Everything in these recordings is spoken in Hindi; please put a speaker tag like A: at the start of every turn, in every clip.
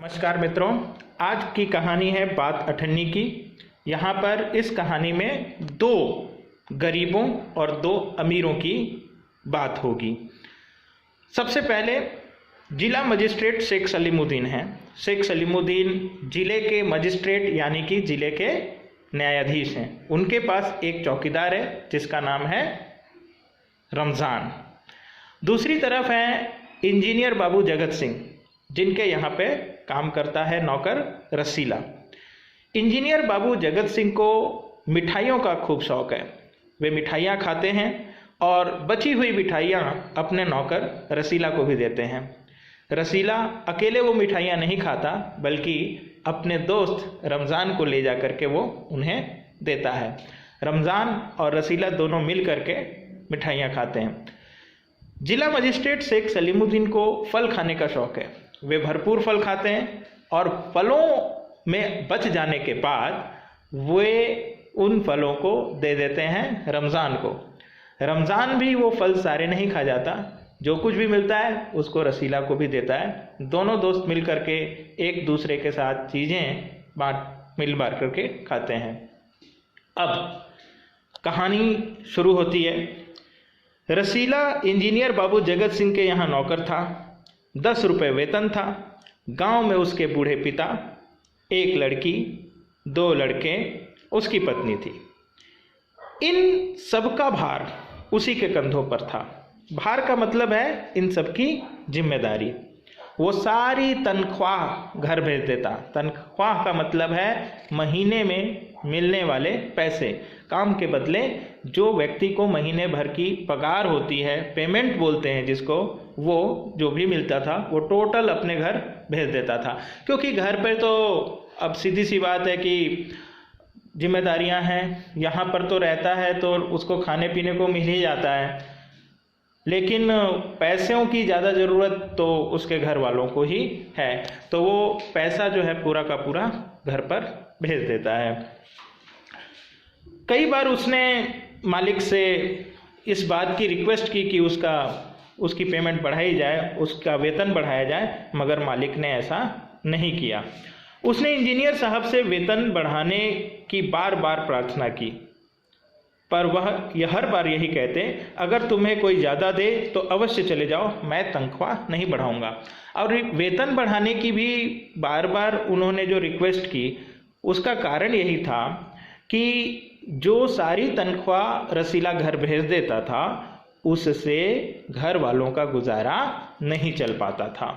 A: नमस्कार मित्रों, आज की कहानी है बात अठन्नी की। यहाँ पर इस कहानी में दो गरीबों और दो अमीरों की बात होगी। सबसे पहले जिला मजिस्ट्रेट शेख सलीमुद्दीन हैं। शेख सलीमुद्दीन जिले के मजिस्ट्रेट यानी कि जिले के न्यायाधीश हैं। उनके पास एक चौकीदार है जिसका नाम है रमज़ान। दूसरी तरफ है इंजीनियर बाबू जगत सिंह, जिनके यहाँ पे काम करता है नौकर रसीला। इंजीनियर बाबू जगत सिंह को मिठाइयों का खूब शौक है। वे मिठाइयाँ खाते हैं और बची हुई मिठाइयाँ अपने नौकर रसीला को भी देते हैं। रसीला अकेले वो मिठाइयाँ नहीं खाता, बल्कि अपने दोस्त रमज़ान को ले जा कर के वो उन्हें देता है। रमज़ान और रसीला दोनों मिल कर के मिठाइयाँ खाते हैं। जिला मजिस्ट्रेट शेख सलीमुद्दीन को फल खाने का शौक है। वे भरपूर फल खाते हैं और फलों में बच जाने के बाद वे उन फलों को दे देते हैं रमज़ान को। रमज़ान भी वो फल सारे नहीं खा जाता, जो कुछ भी मिलता है उसको रसीला को भी देता है। दोनों दोस्त मिल करके एक दूसरे के साथ चीज़ें मिल बांट करके खाते हैं। अब कहानी शुरू होती है। रसीला इंजीनियर बाबू जगत सिंह के यहाँ नौकर था। 10 रुपये वेतन था। गांव में उसके बूढ़े पिता, एक लड़की, 2 लड़के, उसकी पत्नी थी। इन सबका भार उसी के कंधों पर था। भार का मतलब है इन सबकी जिम्मेदारी। वो सारी तनख्वाह घर भेज देता। तनख्वाह का मतलब है महीने में मिलने वाले पैसे। काम के बदले जो व्यक्ति को महीने भर की पगार होती है, पेमेंट बोलते हैं जिसको, वो जो भी मिलता था वो टोटल अपने घर भेज देता था। क्योंकि घर पे तो अब सीधी सी बात है कि जिम्मेदारियां हैं, यहाँ पर तो रहता है तो उसको खाने पीने को मिल ही जाता है, लेकिन पैसों की ज़्यादा ज़रूरत तो उसके घर वालों को ही है। तो वो पैसा जो है पूरा का पूरा घर पर भेज देता है। कई बार उसने मालिक से इस बात की रिक्वेस्ट की कि उसकी पेमेंट बढ़ाई जाए, उसका वेतन बढ़ाया जाए, मगर मालिक ने ऐसा नहीं किया। उसने इंजीनियर साहब से वेतन बढ़ाने की बार बार प्रार्थना की, पर वह हर बार यही कहते, अगर तुम्हें कोई ज़्यादा दे तो अवश्य चले जाओ, मैं तनख्वाह नहीं बढ़ाऊंगा। और वेतन बढ़ाने की भी बार बार उन्होंने जो रिक्वेस्ट की, उसका कारण यही था कि जो सारी तनख्वाह रसीला घर भेज देता था, उससे घर वालों का गुजारा नहीं चल पाता था।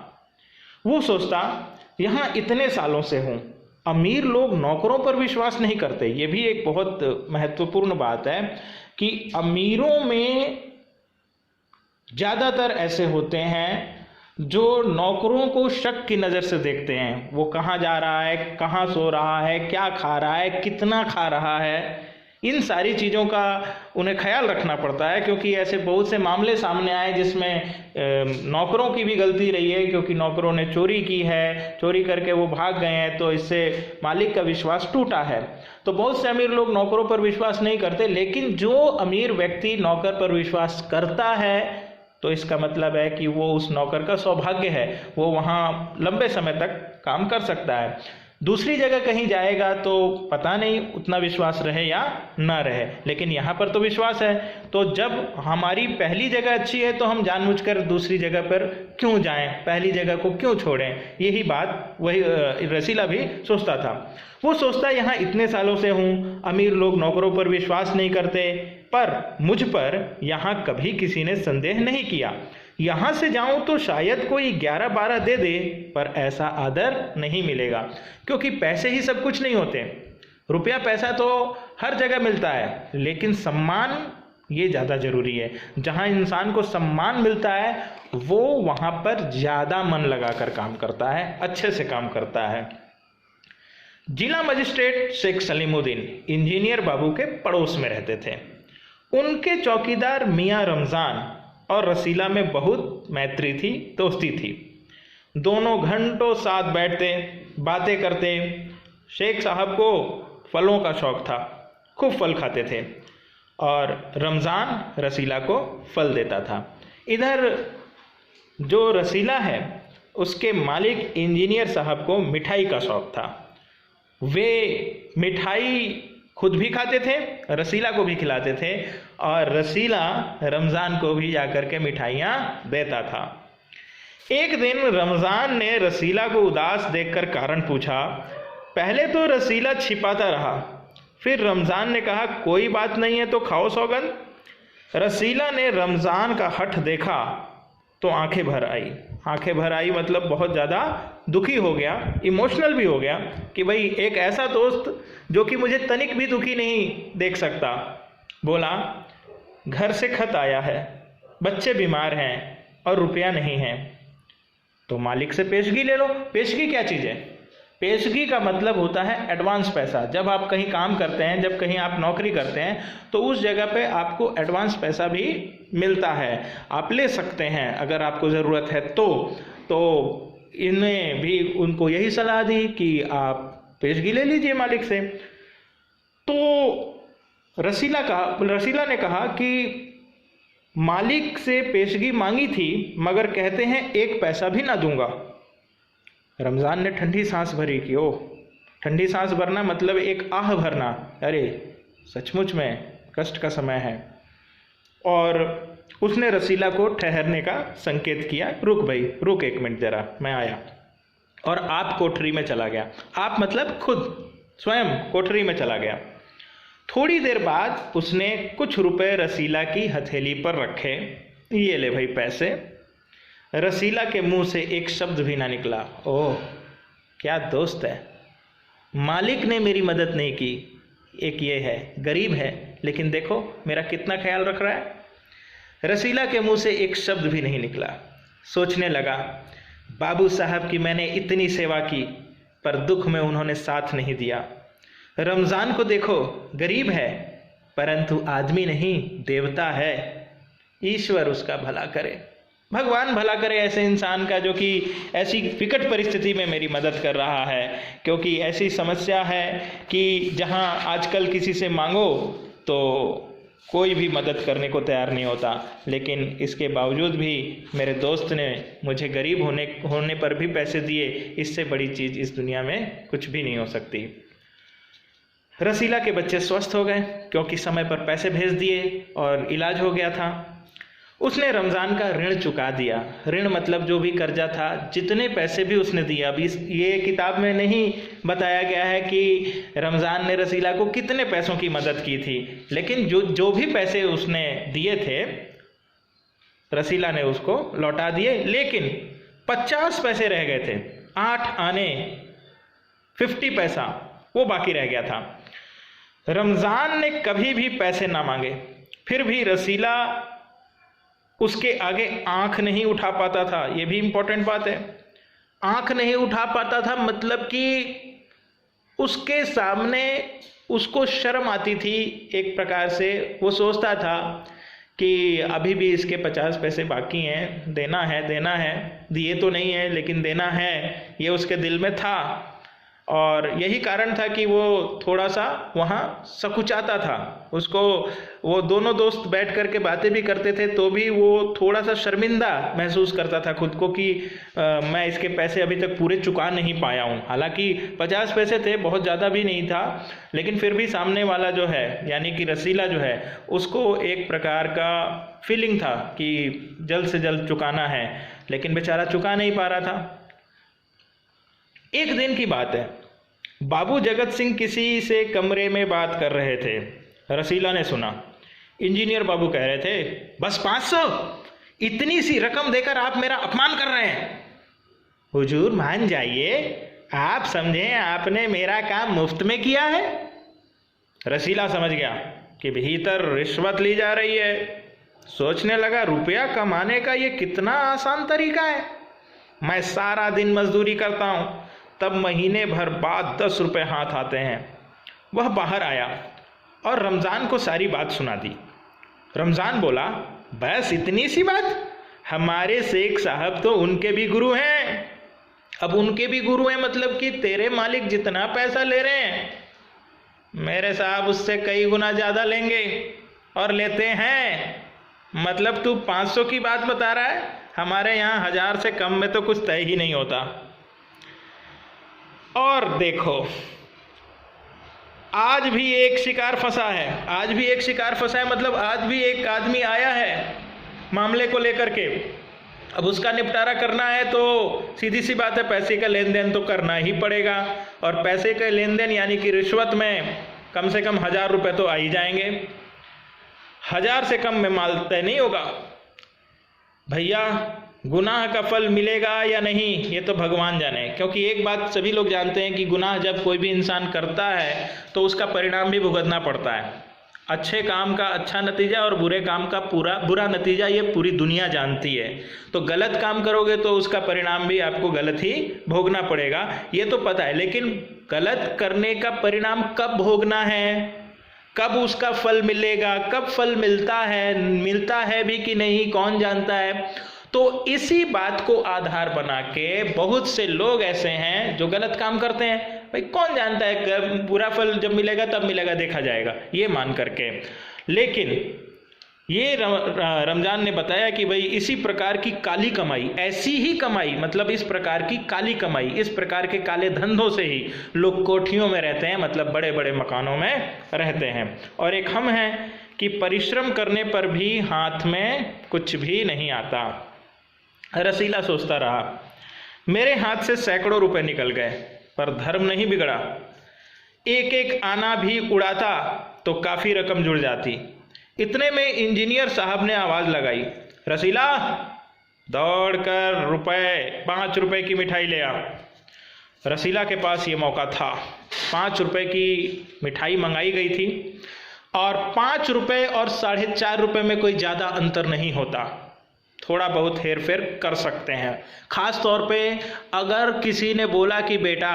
A: वो सोचता, यहाँ इतने सालों से हूँ, अमीर लोग नौकरों पर विश्वास नहीं करते। ये भी एक बहुत महत्वपूर्ण बात है कि अमीरों में ज़्यादातर ऐसे होते हैं जो नौकरों को शक की नज़र से देखते हैं। वो कहाँ जा रहा है, कहाँ सो रहा है, क्या खा रहा है, कितना खा रहा है, इन सारी चीज़ों का उन्हें ख्याल रखना पड़ता है। क्योंकि ऐसे बहुत से मामले सामने आए जिसमें नौकरों की भी गलती रही है, क्योंकि नौकरों ने चोरी की है, चोरी करके वो भाग गए हैं, तो इससे मालिक का विश्वास टूटा है। तो बहुत से अमीर लोग नौकरों पर विश्वास नहीं करते, लेकिन जो अमीर व्यक्ति नौकर पर विश्वास करता है तो इसका मतलब है कि वो उस नौकर का सौभाग्य है, वो वहाँ लंबे समय तक काम कर सकता है। दूसरी जगह कहीं जाएगा तो पता नहीं उतना विश्वास रहे या ना रहे, लेकिन यहाँ पर तो विश्वास है। तो जब हमारी पहली जगह अच्छी है तो हम जानबूझकर दूसरी जगह पर क्यों जाएं, पहली जगह को क्यों छोड़ें, यही बात वही रसीला भी सोचता था। वो सोचता, यहाँ इतने सालों से हूँ, अमीर लोग नौकरों पर विश्वास नहीं करते, पर मुझ पर यहाँ कभी किसी ने संदेह नहीं किया। यहाँ से जाऊं तो शायद कोई 11-12 दे दे, पर ऐसा आदर नहीं मिलेगा, क्योंकि पैसे ही सब कुछ नहीं होते। रुपया पैसा तो हर जगह मिलता है, लेकिन सम्मान ये ज़्यादा ज़रूरी है। जहाँ इंसान को सम्मान मिलता है वो वहाँ पर ज़्यादा मन लगाकर काम करता है, अच्छे से काम करता है। जिला मजिस्ट्रेट शेख सलीमुद्दीन इंजीनियर बाबू के पड़ोस में रहते थे। उनके चौकीदार मियाँ रमज़ान और रसीला में बहुत मैत्री थी, दोस्ती थी। दोनों घंटों साथ बैठते, बातें करते। शेख साहब को फलों का शौक था, खूब फल खाते थे, और रमज़ान रसीला को फल देता था। इधर जो रसीला है उसके मालिक इंजीनियर साहब को मिठाई का शौक था। वे मिठाई खुद भी खाते थे, रसीला को भी खिलाते थे और रसीला रमज़ान को भी जाकर के मिठाइयाँ देता था। एक दिन रमज़ान ने रसीला को उदास देखकर कारण पूछा। पहले तो रसीला छिपाता रहा, फिर रमज़ान ने कहा कोई बात नहीं है तो खाओ सौगंध। रसीला ने रमज़ान का हठ देखा तो आंखें भर आई। आंखें भर आई मतलब बहुत ज़्यादा दुखी हो गया, इमोशनल भी हो गया कि भाई एक ऐसा दोस्त जो कि मुझे तनिक भी दुखी नहीं देख सकता। बोला घर से खत आया है, बच्चे बीमार हैं और रुपया नहीं है, तो मालिक से पेशगी ले लो। पेशगी क्या चीज़ है? पेशगी का मतलब होता है एडवांस पैसा। जब आप कहीं काम करते हैं, जब कहीं आप नौकरी करते हैं तो उस जगह पे आपको एडवांस पैसा भी मिलता है, आप ले सकते हैं अगर आपको ज़रूरत है तो इन्हें भी उनको यही सलाह दी कि आप पेशगी ले लीजिए मालिक से। तो रसीला ने कहा कि मालिक से पेशगी मांगी थी मगर कहते हैं एक पैसा भी ना दूंगा। रमज़ान ने ठंडी सांस भरी कि ओह, ठंडी सांस भरना मतलब एक आह भरना, अरे सचमुच में कष्ट का समय है। और उसने रसीला को ठहरने का संकेत किया, रुक भाई रुक, एक मिनट जरा मैं आया। और आप कोठरी में चला गया। आप मतलब खुद स्वयं कोठरी में चला गया। थोड़ी देर बाद उसने कुछ रुपए रसीला की हथेली पर रखे। ये ले भाई पैसे। रसीला के मुंह से एक शब्द भी ना निकला। ओह क्या दोस्त है, मालिक ने मेरी मदद नहीं की, एक ये है गरीब है लेकिन देखो मेरा कितना ख्याल रख रहा है। रसीला के मुंह से एक शब्द भी नहीं निकला। सोचने लगा बाबू साहब की मैंने इतनी सेवा की पर दुख में उन्होंने साथ नहीं दिया। रमज़ान को देखो गरीब है परंतु आदमी नहीं देवता है। ईश्वर उसका भला करे, भगवान भला करे ऐसे इंसान का जो कि ऐसी विकट परिस्थिति में मेरी मदद कर रहा है। क्योंकि ऐसी समस्या है कि जहां आजकल किसी से मांगो तो कोई भी मदद करने को तैयार नहीं होता, लेकिन इसके बावजूद भी मेरे दोस्त ने मुझे गरीब होने पर भी पैसे दिए। इससे बड़ी चीज़ इस दुनिया में कुछ भी नहीं हो सकती। रसीला के बच्चे स्वस्थ हो गए क्योंकि समय पर पैसे भेज दिए और इलाज हो गया था। उसने रमज़ान का ऋण चुका दिया। ऋण मतलब जो भी कर्जा था, जितने पैसे भी उसने दिए। अब ये किताब में नहीं बताया गया है कि रमज़ान ने रसीला को कितने पैसों की मदद की थी, लेकिन जो भी पैसे उसने दिए थे रसीला ने उसको लौटा दिए। लेकिन 50 पैसे रह गए थे, 8 आने 50 पैसा वो बाकी रह गया था। रमज़ान ने कभी भी पैसे ना मांगे, फिर भी रसीला उसके आगे आंख नहीं उठा पाता था। ये भी इम्पोर्टेंट बात है, आंख नहीं उठा पाता था मतलब कि उसके सामने उसको शर्म आती थी। एक प्रकार से वो सोचता था कि अभी भी इसके 50 पैसे बाकी हैं, देना है, दिए तो नहीं है लेकिन देना है, ये उसके दिल में था। और यही कारण था कि वो थोड़ा सा वहाँ सकुचाता था। उसको वो दोनों दोस्त बैठ कर के बातें भी करते थे तो भी वो थोड़ा सा शर्मिंदा महसूस करता था खुद को कि मैं इसके पैसे अभी तक पूरे चुका नहीं पाया हूँ। हालांकि 50 पैसे थे, बहुत ज़्यादा भी नहीं था, लेकिन फिर भी सामने वाला जो है यानी कि रसीला जो है उसको एक प्रकार का फीलिंग था कि जल्द से जल्द चुकाना है, लेकिन बेचारा चुका नहीं पा रहा था। एक दिन की बात है, बाबू जगत सिंह किसी से कमरे में बात कर रहे थे। रसीला ने सुना। इंजीनियर बाबू कह रहे थे बस 500, इतनी सी रकम देकर आप मेरा अपमान कर रहे हैं। हुजूर मान जाइए, आप समझें आपने मेरा काम मुफ्त में किया है। रसीला समझ गया कि भीतर रिश्वत ली जा रही है। सोचने लगा रुपया कमाने का ये कितना आसान तरीका है। मैं सारा दिन मजदूरी करता हूँ, तब महीने भर बाद 10 रुपये हाथ आते हैं। वह बाहर आया और रमज़ान को सारी बात सुना दी। रमज़ान बोला बस इतनी सी बात? हमारे शेख साहब तो उनके भी गुरु हैं। अब उनके भी गुरु हैं मतलब कि तेरे मालिक जितना पैसा ले रहे हैं मेरे साहब उससे कई गुना ज़्यादा लेंगे और लेते हैं। मतलब तू 500 की बात बता रहा है, हमारे यहाँ 1000 से कम में तो कुछ तय ही नहीं होता। और देखो, आज भी एक शिकार फंसा है, आज भी एक शिकार फंसा है, मतलब आज भी एक आदमी आया है मामले को लेकर के। अब उसका निपटारा करना है तो सीधी सी बात है, पैसे का लेन देन तो करना ही पड़ेगा। और पैसे का लेन देन यानी कि रिश्वत में कम से कम 1000 रुपये तो आ ही जाएंगे। 1000 से कम में माल तय नहीं होगा भैया। गुनाह का फल मिलेगा या नहीं ये तो भगवान जाने, क्योंकि एक बात सभी लोग जानते हैं कि गुनाह जब कोई भी इंसान करता है तो उसका परिणाम भी भुगतना पड़ता है। अच्छे काम का अच्छा नतीजा और बुरे काम का बुरा नतीजा ये पूरी दुनिया जानती है। तो गलत काम करोगे तो उसका परिणाम भी आपको गलत ही भोगना पड़ेगा, ये तो पता है। लेकिन गलत करने का परिणाम कब भोगना है, कब उसका फल मिलेगा, कब फल मिलता है भी कि नहीं, कौन जानता है। तो इसी बात को आधार बना के बहुत से लोग ऐसे हैं जो गलत काम करते हैं। भाई कौन जानता है, बुरा फल जब मिलेगा तब मिलेगा, देखा जाएगा, ये मान करके। लेकिन ये रमजान ने बताया कि भाई इसी प्रकार की काली कमाई, ऐसी ही कमाई, मतलब इस प्रकार की काली कमाई, इस प्रकार के काले धंधों से ही लोग कोठियों में रहते हैं, मतलब बड़े बड़े मकानों में रहते हैं। और एक हम हैं कि परिश्रम करने पर भी हाथ में कुछ भी नहीं आता। रसीला सोचता रहा, मेरे हाथ से सैकड़ों रुपए निकल गए पर धर्म नहीं बिगड़ा। एक एक आना भी उड़ाता तो काफ़ी रकम जुड़ जाती। इतने में इंजीनियर साहब ने आवाज़ लगाई, रसीला दौड़कर 5 रुपए की मिठाई ले आ। रसीला के पास ये मौका था। 5 रुपए की मिठाई मंगाई गई थी और 5 रुपए और 4.5 रुपए में कोई ज़्यादा अंतर नहीं होता, थोड़ा बहुत हेर फेर कर सकते हैं। ख़ास तौर पे अगर किसी ने बोला कि बेटा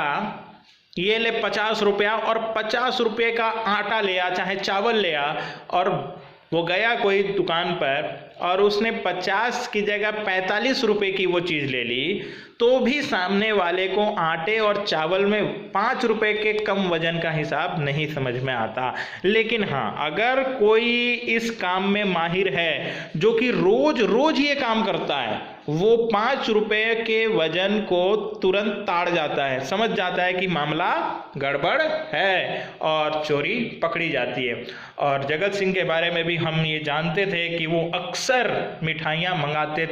A: ये ले 50 रुपया और 50 रुपये का आटा ले आ, चाहे चावल ले आ, और वो गया कोई दुकान पर और उसने 50 की जगह 45 रुपये की वो चीज़ ले ली, तो भी सामने वाले को आटे और चावल में 5 रुपये के कम वजन का हिसाब नहीं समझ में आता। लेकिन हाँ, अगर कोई इस काम में माहिर है जो कि रोज रोज ये काम करता है, वो 5 रुपये के वजन को तुरंत ताड़ जाता है, समझ जाता है कि मामला गड़बड़ है और चोरी पकड़ी जाती है। और जगत सिंह के बारे में भी हम ये जानते थे कि वो अक्सर मिठाइयाँ मंगाते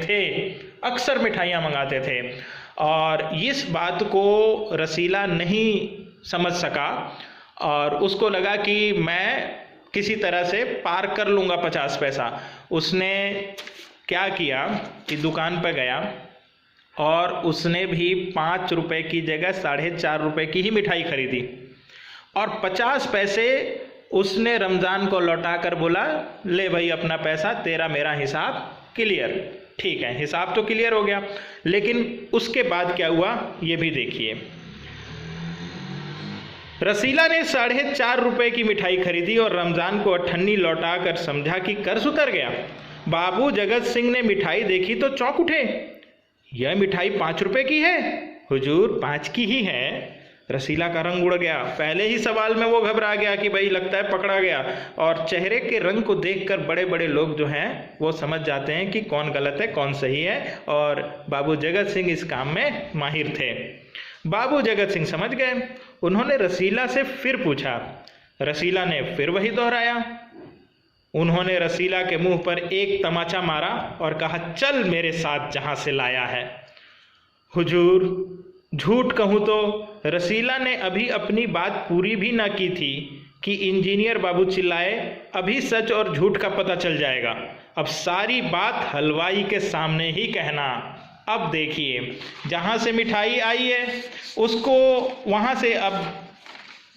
A: थे और इस बात को रसीला नहीं समझ सका और उसको लगा कि मैं किसी तरह से पार कर लूँगा 50 पैसा। उसने क्या किया कि दुकान पर गया और उसने भी 5 रुपए की जगह 4.5 रुपए की ही मिठाई खरीदी और 50 पैसे उसने रमज़ान को लौटा कर बोला, ले भाई अपना पैसा, तेरा मेरा हिसाब क्लियर। ठीक है, हिसाब तो क्लियर हो गया, लेकिन उसके बाद क्या हुआ ये भी देखिए। रसीला ने 4.5 रुपए की मिठाई खरीदी और रमज़ान को अठन्नी लौटा कर समझा कि कर्ज उतर गया। बाबू जगत सिंह ने मिठाई देखी तो चौंक उठे, यह मिठाई 5 रुपए की है हुजूर, 5 की ही है। रसीला का रंग उड़ गया, पहले ही सवाल में वो घबरा गया कि भाई लगता है पकड़ा गया। और चेहरे के रंग को देखकर बड़े बड़े लोग जो हैं वो समझ जाते हैं कि कौन गलत है कौन सही है, और बाबू जगत सिंह इस काम में माहिर थे। बाबू जगत सिंह समझ गए। उन्होंने रसीला से फिर पूछा, रसीला ने फिर वही दोहराया। उन्होंने रसीला के मुंह पर एक तमाचा मारा और कहा, चल मेरे साथ जहां से लाया है। हुजूर झूठ कहूं तो रसीला ने अभी अपनी बात पूरी भी ना की थी कि इंजीनियर बाबू चिल्लाए, अभी सच और झूठ का पता चल जाएगा, अब सारी बात हलवाई के सामने ही कहना। अब देखिए, जहां से मिठाई आई है उसको वहां से अब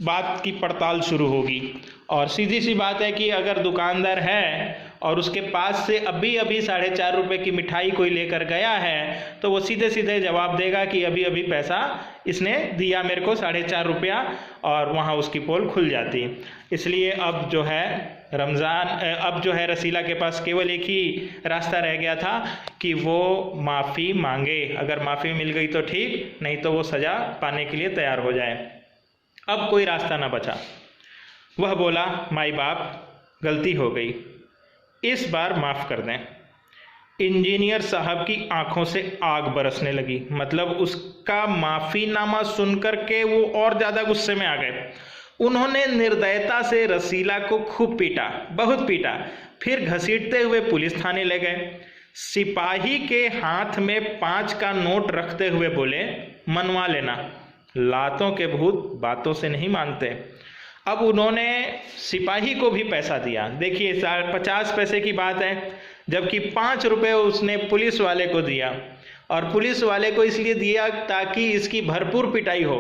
A: बात की पड़ताल शुरू होगी। और सीधी सी बात है कि अगर दुकानदार है और उसके पास से अभी अभी 4.5 रुपए की मिठाई कोई लेकर गया है तो वो सीधे सीधे जवाब देगा कि अभी अभी पैसा इसने दिया मेरे को 4.5 रुपया, और वहाँ उसकी पोल खुल जाती। इसलिए अब जो है रसीला के पास केवल एक ही रास्ता रह गया था कि वो माफ़ी मांगे। अगर माफ़ी मिल गई तो ठीक, नहीं तो वो सज़ा पाने के लिए तैयार हो जाए। अब कोई रास्ता ना बचा। वह बोला, माई बाप गलती हो गई, इस बार माफ़ कर दें। इंजीनियर साहब की आंखों से आग बरसने लगी। मतलब उसका माफीनामा सुनकर के वो और ज्यादा गुस्से में आ गए। उन्होंने निर्दयता से रसीला को खूब पीटा, बहुत पीटा। फिर घसीटते हुए पुलिस थाने ले गए। सिपाही के हाथ में 5 का नोट रखते हुए बोले, मनवा लेना, लातों के भूत बातों से नहीं मानते। अब उन्होंने सिपाही को भी पैसा दिया। देखिए 50 पैसे की बात है, जबकि 5 रुपये उसने पुलिस वाले को दिया। और पुलिस वाले को इसलिए दिया ताकि इसकी भरपूर पिटाई हो,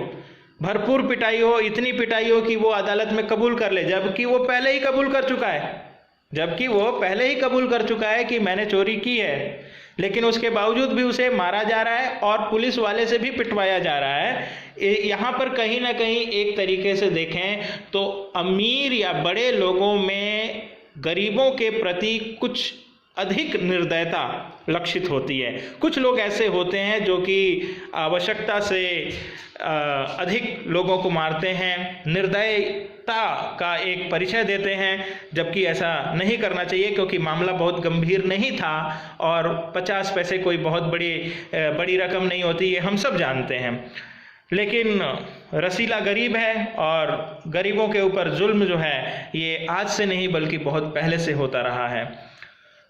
A: भरपूर पिटाई हो, इतनी पिटाई हो कि वो अदालत में कबूल कर ले, जबकि वो पहले ही कबूल कर चुका है, जबकि वो पहले ही कबूल कर चुका है कि मैंने चोरी की है। लेकिन उसके बावजूद भी उसे मारा जा रहा है और पुलिस वाले से भी पिटवाया जा रहा है। यहाँ पर कहीं ना कहीं एक तरीके से देखें तो अमीर या बड़े लोगों में गरीबों के प्रति कुछ अधिक निर्दयता लक्षित होती है। कुछ लोग ऐसे होते हैं जो कि आवश्यकता से अधिक लोगों को मारते हैं, निर्दयता का एक परिचय देते हैं, जबकि ऐसा नहीं करना चाहिए, क्योंकि मामला बहुत गंभीर नहीं था और 50 पैसे कोई बहुत बड़ी रकम नहीं होती, ये हम सब जानते हैं। लेकिन रसीला गरीब है और गरीबों के ऊपर जुल्म जो है ये आज से नहीं बल्कि बहुत पहले से होता रहा है।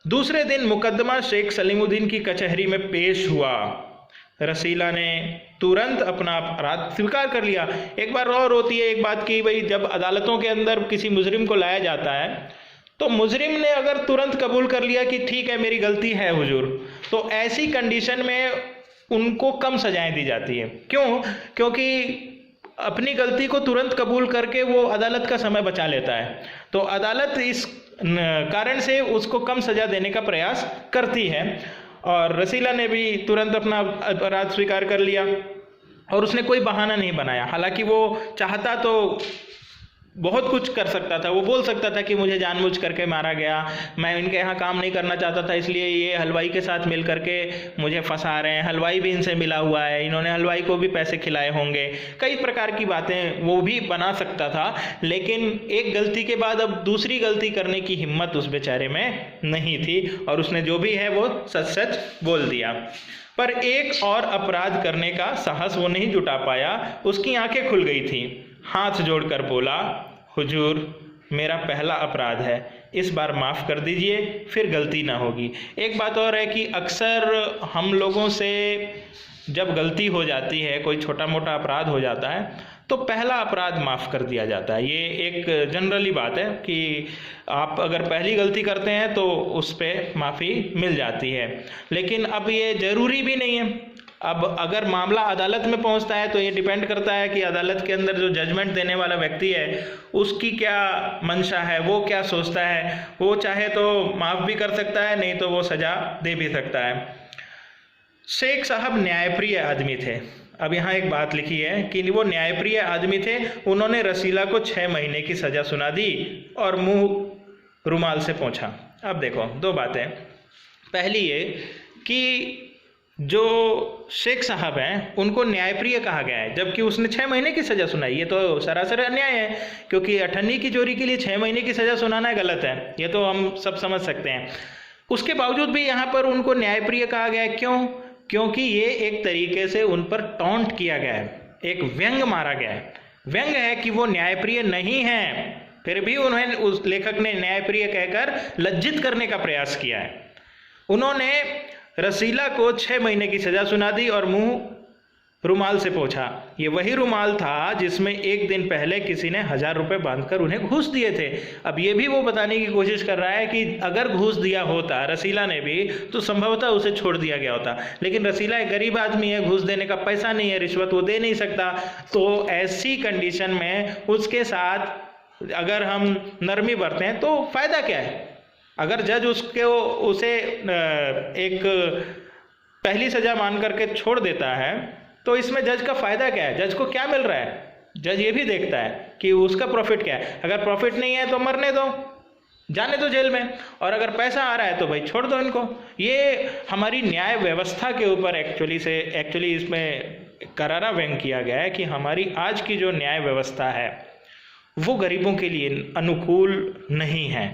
A: दूसरे दिन मुकदमा शेख सलीमुद्दीन की कचहरी में पेश हुआ। रसीला ने तुरंत अपना अपराध स्वीकार कर लिया। एक बार और होती है एक बात की, भाई जब अदालतों के अंदर किसी मुजरिम को लाया जाता है तो मुजरिम ने अगर तुरंत कबूल कर लिया कि ठीक है मेरी गलती है हुजूर, तो ऐसी कंडीशन में उनको कम सजाएं दी जाती है। क्यों? क्योंकि अपनी गलती को तुरंत कबूल करके वो अदालत का समय बचा लेता है, तो अदालत इस कारण से उसको कम सजा देने का प्रयास करती है। और रसीला ने भी तुरंत अपना अपराध स्वीकार कर लिया और उसने कोई बहाना नहीं बनाया। हालांकि वो चाहता तो बहुत कुछ कर सकता था, वो बोल सकता था कि मुझे जानबूझ करके मारा गया, मैं इनके यहाँ काम नहीं करना चाहता था, इसलिए ये हलवाई के साथ मिल करके मुझे फंसा रहे हैं, हलवाई भी इनसे मिला हुआ है, इन्होंने हलवाई को भी पैसे खिलाए होंगे, कई प्रकार की बातें वो भी बना सकता था। लेकिन एक गलती के बाद अब दूसरी गलती करने की हिम्मत उस बेचारे में नहीं थी और उसने जो भी है वो सच सच बोल दिया। पर एक और अपराध करने का साहस वो नहीं जुटा पाया। उसकी आंखें खुल गई थी, हाथ जोड़कर बोला, हुजूर मेरा पहला अपराध है, इस बार माफ़ कर दीजिए, फिर गलती ना होगी। एक बात और है कि अक्सर हम लोगों से जब गलती हो जाती है, कोई छोटा मोटा अपराध हो जाता है, तो पहला अपराध माफ़ कर दिया जाता है। ये एक जनरली बात है कि आप अगर पहली गलती करते हैं तो उस पर माफ़ी मिल जाती है। लेकिन अब ये ज़रूरी भी नहीं है। अब अगर मामला अदालत में पहुंचता है तो ये डिपेंड करता है कि अदालत के अंदर जो जजमेंट देने वाला व्यक्ति है उसकी क्या मंशा है, वो क्या सोचता है। वो चाहे तो माफ़ भी कर सकता है, नहीं तो वो सज़ा दे भी सकता है। शेख साहब न्यायप्रिय आदमी थे। अब यहाँ एक बात लिखी है कि वो न्यायप्रिय आदमी थे। उन्होंने रसीला को 6 महीने की सज़ा सुना दी और मुंह रुमाल से पोंछा। अब देखो दो बातें। पहली ये कि जो शेख साहब हैं उनको न्यायप्रिय कहा गया है, जबकि उसने 6 महीने की सज़ा सुनाई। ये तो सरासर अन्याय है, क्योंकि 98 की चोरी के लिए 6 महीने की सज़ा सुनाना गलत है, ये तो हम सब समझ सकते हैं। उसके बावजूद भी यहाँ पर उनको न्यायप्रिय कहा गया है। क्यों? क्योंकि ये एक तरीके से उन पर टॉन्ट किया गया है, एक व्यंग मारा गया है। व्यंग है कि वो न्यायप्रिय नहीं है, फिर भी उन्हें उस लेखक ने न्यायप्रिय कहकर लज्जित करने का प्रयास किया है। उन्होंने रसीला को 6 महीने की सज़ा सुना दी और मुंह रुमाल से पोंछा। ये वही रुमाल था जिसमें एक दिन पहले किसी ने 1000 रुपये बांधकर उन्हें घूस दिए थे। अब ये भी वो बताने की कोशिश कर रहा है कि अगर घूस दिया होता रसीला ने भी तो संभवतः उसे छोड़ दिया गया होता। लेकिन रसीला एक गरीब आदमी है, घूस देने का पैसा नहीं है, रिश्वत वो दे नहीं सकता। तो ऐसी कंडीशन में उसके साथ अगर हम नरमी बरतें तो फ़ायदा क्या है? अगर जज उसे एक पहली सज़ा मान करके छोड़ देता है तो इसमें जज का फ़ायदा क्या है? जज को क्या मिल रहा है? जज ये भी देखता है कि उसका प्रॉफिट क्या है। अगर प्रॉफिट नहीं है तो मरने दो, जाने दो जेल में, और अगर पैसा आ रहा है तो भाई छोड़ दो इनको। ये हमारी न्याय व्यवस्था के ऊपर एक्चुअली इसमें करारा व्यंग किया गया है कि हमारी आज की जो न्याय व्यवस्था है वो गरीबों के लिए अनुकूल नहीं है।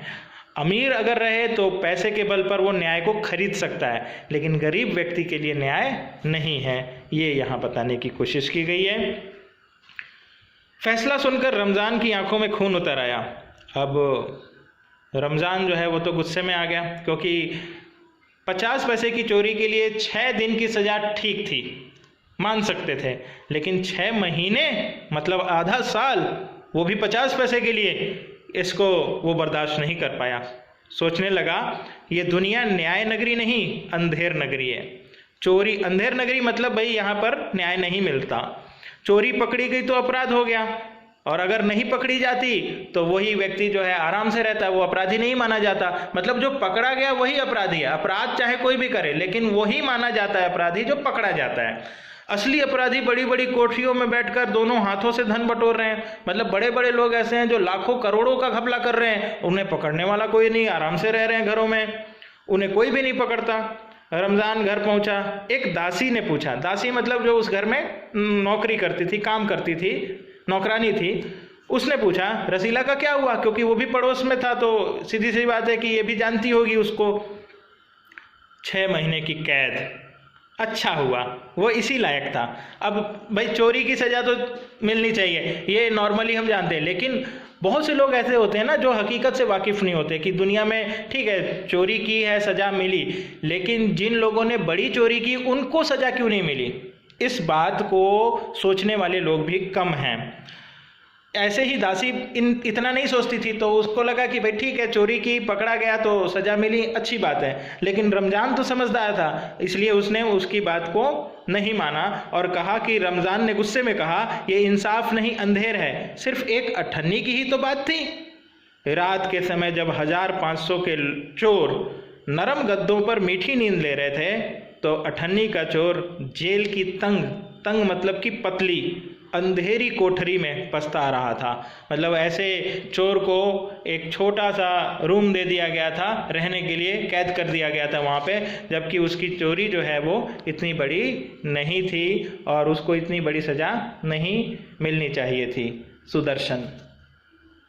A: अमीर अगर रहे तो पैसे के बल पर वो न्याय को खरीद सकता है, लेकिन गरीब व्यक्ति के लिए न्याय नहीं है। ये यहाँ बताने की कोशिश की गई है। फैसला सुनकर रमज़ान की आंखों में खून उतर आया। अब रमज़ान जो है वो तो गुस्से में आ गया, क्योंकि 50 पैसे की चोरी के लिए 6 दिन की सज़ा ठीक थी, मान सकते थे, लेकिन 6 महीने मतलब आधा साल, वो भी 50 पैसे के लिए, इसको वो बर्दाश्त नहीं कर पाया। सोचने लगा ये दुनिया न्याय नगरी नहीं, अंधेर नगरी है। चोरी अंधेर नगरी मतलब भाई यहाँ पर न्याय नहीं मिलता। चोरी पकड़ी गई तो अपराध हो गया, और अगर नहीं पकड़ी जाती तो वही व्यक्ति जो है आराम से रहता है, वो अपराधी नहीं माना जाता। मतलब जो पकड़ा गया वही अपराधी है। अपराध चाहे कोई भी करे, लेकिन वही माना जाता है अपराधी जो पकड़ा जाता है। असली अपराधी बड़ी बड़ी कोठरियों में बैठकर दोनों हाथों से धन बटोर रहे हैं। मतलब बड़े बड़े लोग ऐसे हैं जो लाखों करोड़ों का घपला कर रहे हैं, उन्हें पकड़ने वाला कोई नहीं, आराम से रह रहे हैं घरों में, उन्हें कोई भी नहीं पकड़ता। रमज़ान घर पहुंचा, एक दासी ने पूछा, दासी मतलब जो उस घर में नौकरी करती थी, काम करती थी, नौकरानी थी, उसने पूछा रसीला का क्या हुआ, क्योंकि वो भी पड़ोस में था तो सीधी सी बात है कि ये भी जानती होगी उसको। 6 महीने की कैद, अच्छा हुआ, वो इसी लायक था। अब भाई चोरी की सज़ा तो मिलनी चाहिए, ये नॉर्मली हम जानते हैं, लेकिन बहुत से लोग ऐसे होते हैं ना जो हकीकत से वाकिफ़ नहीं होते कि दुनिया में ठीक है चोरी की है, सज़ा मिली, लेकिन जिन लोगों ने बड़ी चोरी की उनको सज़ा क्यों नहीं मिली, इस बात को सोचने वाले लोग भी कम हैं। ऐसे ही दासी इतना नहीं सोचती थी, तो उसको लगा कि भाई ठीक है चोरी की, पकड़ा गया तो सज़ा मिली, अच्छी बात है। लेकिन रमज़ान तो समझदार था, इसलिए उसने उसकी बात को नहीं माना और कहा कि रमज़ान ने गुस्से में कहा ये इंसाफ नहीं, अंधेर है, सिर्फ एक अठन्नी की ही तो बात थी। रात के समय जब 1500 के चोर नरम गद्दों पर मीठी नींद ले रहे थे, तो अठन्नी का चोर जेल की तंग मतलब कि पतली अंधेरी कोठरी में पछता रहा था। मतलब ऐसे चोर को एक छोटा सा रूम दे दिया गया था रहने के लिए, कैद कर दिया गया था वहाँ पे, जबकि उसकी चोरी जो है वो इतनी बड़ी नहीं थी और उसको इतनी बड़ी सज़ा नहीं मिलनी चाहिए थी। सुदर्शन।